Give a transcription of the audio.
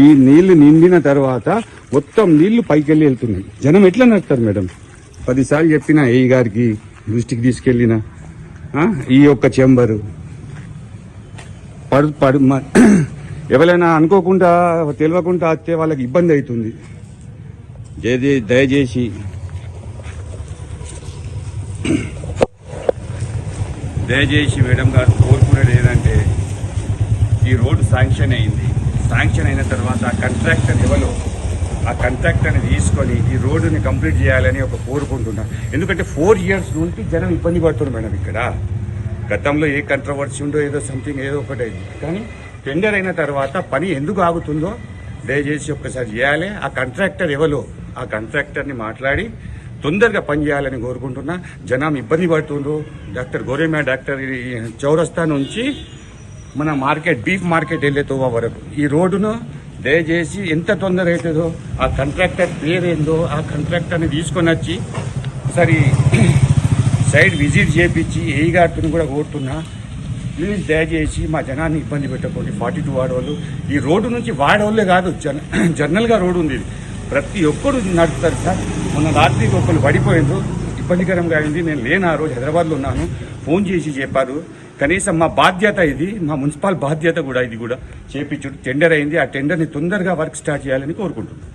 ఈ నీళ్లు నిండిన తర్వాత మొత్తం నీళ్లు పైకి వెళ్తున్నాయి. జనం ఎట్లా నడుస్తారు మేడం? 10 సార్లు చెప్పిన ఏ గారికి దృష్టికి తీసుకెళ్లిన ఈ యొక్క చెంబరు ఎవరైనా అనుకోకుండా తెలియకుండా వస్తే వాళ్ళకి ఇబ్బంది అవుతుంది. దయచేసి మేడం గారు కోరుకునేది ఏంటంటే ఈ రోడ్డు శాంక్షన్ అయింది. శాంక్షన్ అయిన తర్వాత ఆ కాంట్రాక్టర్ ఎవరో ఆ కాంట్రాక్టర్ని తీసుకొని ఈ రోడ్డుని కంప్లీట్ చేయాలని ఒక కోరుకుంటున్నా. ఎందుకంటే 4 years నుండి జనం ఇబ్బంది పడుతున్నారు మేడం. ఇక్కడ గతంలో ఏ కంట్రవర్సీ ఉందో ఏదో సంథింగ్ ఏదో ఒకటి అయింది. కానీ టెండర్ అయిన తర్వాత పని ఎందుకు ఆగుతుందో దయచేసి ఒక్కసారి చేయాలి. ఆ కాంట్రాక్టర్ ఎవరో ఆ కాంట్రాక్టర్ని మాట్లాడి తొందరగా పని చేయాలని కోరుకుంటున్నా. జనం ఇబ్బంది పడుతుండ్రు. డాక్టర్ గోరేమా డాక్టర్ చౌరస్తా నుంచి మన మార్కెట్ బీఫ్ మార్కెట్ వెళ్ళే తోవ వరకు ఈ రోడ్డును దయచేసి ఎంత తొందర అవుతుందో ఆ కాంట్రాక్టర్ పేరేందో ఆ కాంట్రాక్టర్ని తీసుకొని వచ్చి ఒకసారి సైడ్ విజిట్ చేయించి ఏ గారిని కూడా కోరుతున్నా. ప్లీజ్ దయచేసి మా జనాన్ని ఇబ్బంది పెట్టకండి. 42 వాడవాళ్ళు ఈ రోడ్డు నుంచి వాడవాళ్ళే కాదు, జనరల్గా రోడ్డు ఉంది. ప్రతి ఒక్కరు నడుపుతారు సార్. మొన్న రాత్రి ఒకరు పడిపోయిండ్రు, ఇబ్బందికరంగా అయింది. నేను లేను, ఆ రోజు హైదరాబాద్లో ఉన్నాను. ఫోన్ చేసి చెప్పారు. కనీసం మా బాధ్యత ఇది, మా మున్సిపల్ బాధ్యత కూడా ఇది కూడా చేపించుడు. టెండర్ అయింది, ఆ టెండర్ని తొందరగా వర్క్ స్టార్ట్ చేయాలని కోరుకుంటున్నాను.